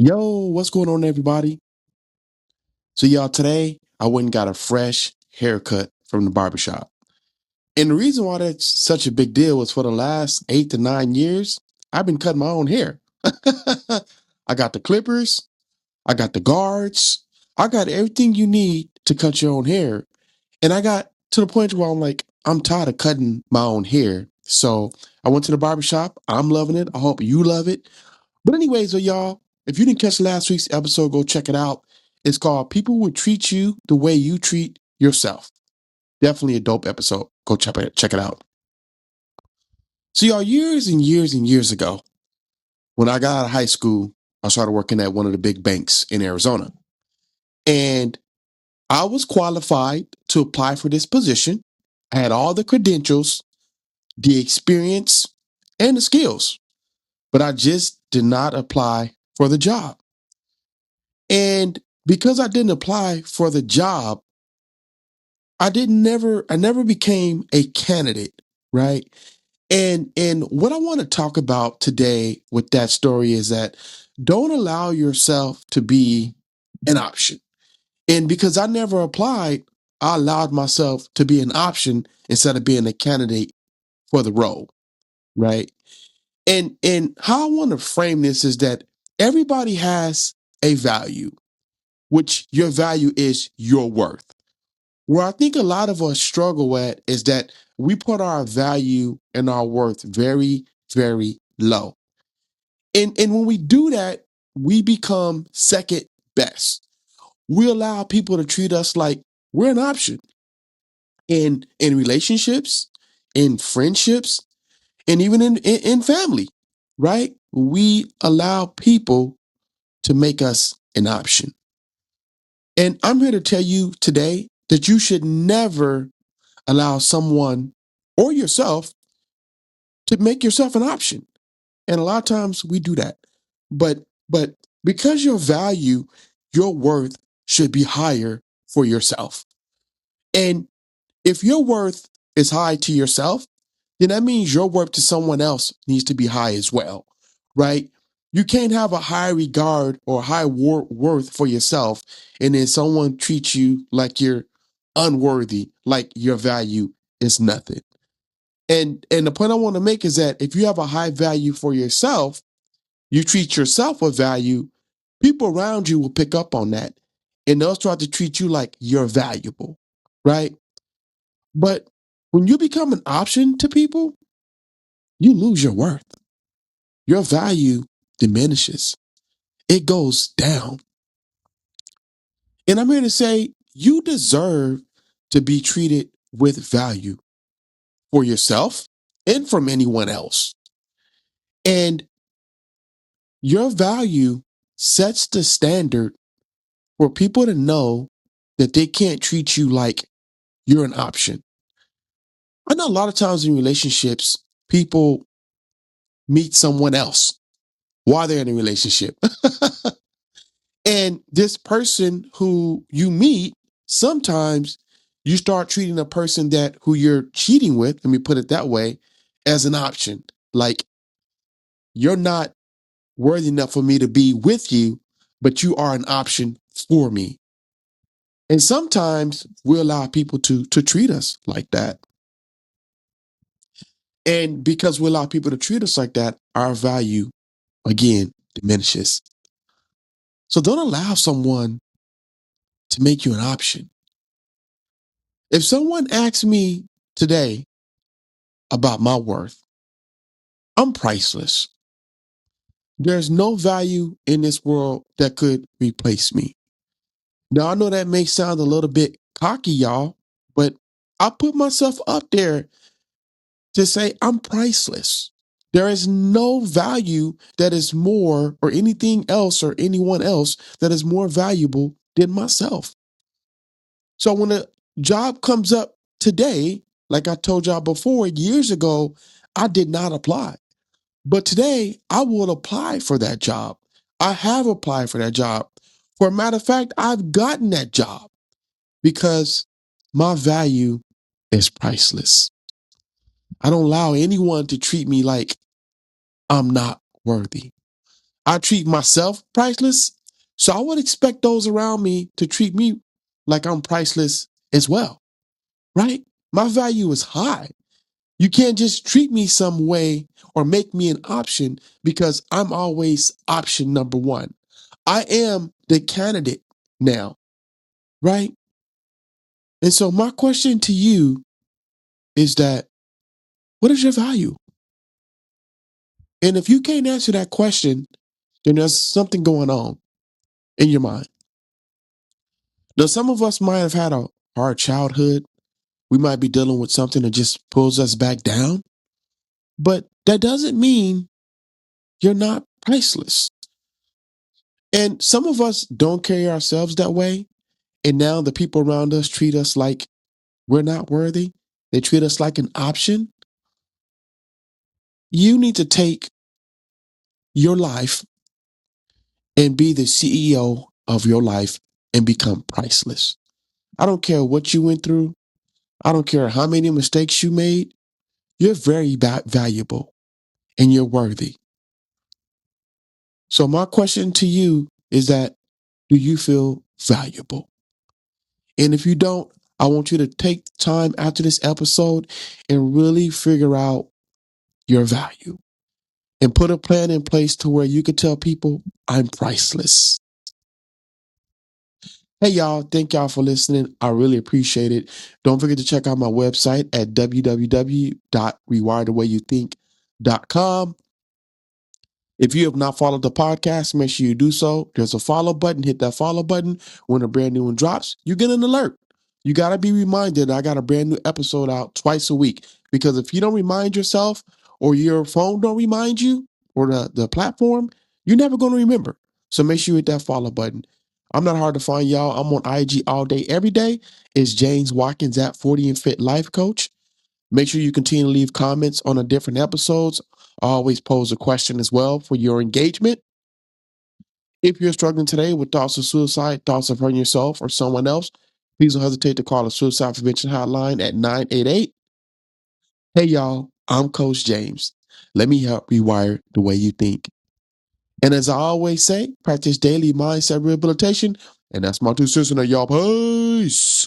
Yo, what's going on, everybody? So, y'all, today I went and got a fresh haircut from the barbershop. And the reason why that's such a big deal is for the last 8 to 9 years, I've been cutting my own hair. I got the clippers, I got the guards, I got everything you need to cut your own hair. And I got to the point where I'm like, I'm tired of cutting my own hair. So I went to the barbershop. I'm loving it. I hope you love it. But anyways, y'all, if you didn't catch last week's episode, go check it out. It's called People Will Treat You the Way You Treat Yourself. Definitely a dope episode. Go check it out. So y'all, years and years and years ago, when I got out of high school, I started working at one of the big banks in Arizona. And I was qualified to apply for this position. I had all the credentials, the experience, and the skills, but I just did not apply for the job. And because I didn't apply for the job, I never became a candidate, right? And what I want to talk about today with that story is that don't allow yourself to be an option. And because I never applied, I allowed myself to be an option instead of being a candidate for the role, right? And how I want to frame this is that everybody has a value, which your value is your worth. Where I think a lot of us struggle at is that we put our value and our worth very, very low. And when we do that, we become second best. We allow people to treat us like we're an option in relationships, in friendships, and even in family, right? We allow people to make us an option. And I'm here to tell you today that you should never allow someone or yourself to make yourself an option. And a lot of times we do that. But because your value, your worth should be higher for yourself. And if your worth is high to yourself, then that means your worth to someone else needs to be high as well, right? You can't have a high regard or high worth for yourself and then someone treats you like you're unworthy, like your value is nothing. And the point I want to make is that if you have a high value for yourself, you treat yourself with value, people around you will pick up on that and they'll start to treat you like you're valuable, right? But when you become an option to people, you lose your worth. Your value diminishes. It goes down. And I'm here to say you deserve to be treated with value for yourself and from anyone else. And your value sets the standard for people to know that they can't treat you like you're an option. I know a lot of times in relationships, people meet someone else while they're in a relationship. And this person who you meet, sometimes you start treating a person that who you're cheating with, let me put it that way, as an option. Like you're not worthy enough for me to be with you, but you are an option for me. And sometimes we allow people to treat us like that. And because we allow people to treat us like that, our value again diminishes. So don't allow someone to make you an option. If someone asks me today about my worth, I'm priceless. There's no value in this world that could replace me. Now, I know that may sound a little bit cocky, y'all, but I put myself up there to say I'm priceless. There is no value that is more, or anything else, or anyone else that is more valuable than myself. So when a job comes up today, like I told y'all before, years ago, I did not apply. But today, I will apply for that job. I have applied for that job. For a matter of fact, I've gotten that job because my value is priceless. I don't allow anyone to treat me like I'm not worthy. I treat myself priceless. So I would expect those around me to treat me like I'm priceless as well, right? My value is high. You can't just treat me some way or make me an option because I'm always option number one. I am the candidate now, right? And so my question to you is that what is your value? And if you can't answer that question, then there's something going on in your mind. Now, some of us might have had a hard childhood. We might be dealing with something that just pulls us back down, but that doesn't mean you're not priceless. And some of us don't carry ourselves that way. And now the people around us treat us like we're not worthy. They treat us like an option. You need to take your life and be the CEO of your life and become priceless. I don't care what you went through. I don't care how many mistakes you made. You're very valuable and you're worthy. So my question to you is that do you feel valuable? And if you don't, I want you to take time after this episode and really figure out your value and put a plan in place to where you could tell people I'm priceless. Hey, y'all. Thank y'all for listening. I really appreciate it. Don't forget to check out my website at www.rewirethewayouthink.com. If you have not followed the podcast, make sure you do so. There's a follow button. Hit that follow button. When a brand new one drops, you get an alert. You got to be reminded I got a brand new episode out twice a week. Because if you don't remind yourself or your phone don't remind you or the platform, you're never going to remember. So make sure you hit that follow button. I'm not hard to find, y'all. I'm on IG all day, every day. It's James Watkins at 40 and Fit Life Coach. Make sure you continue to leave comments on the different episodes. I always pose a question as well for your engagement. If you're struggling today with thoughts of suicide, thoughts of hurting yourself or someone else, please don't hesitate to call the Suicide Prevention Hotline at 988. Hey, y'all, I'm Coach James. Let me help rewire the way you think. And as I always say, practice daily mindset rehabilitation. And that's my 2 cents on that, y'all. Peace.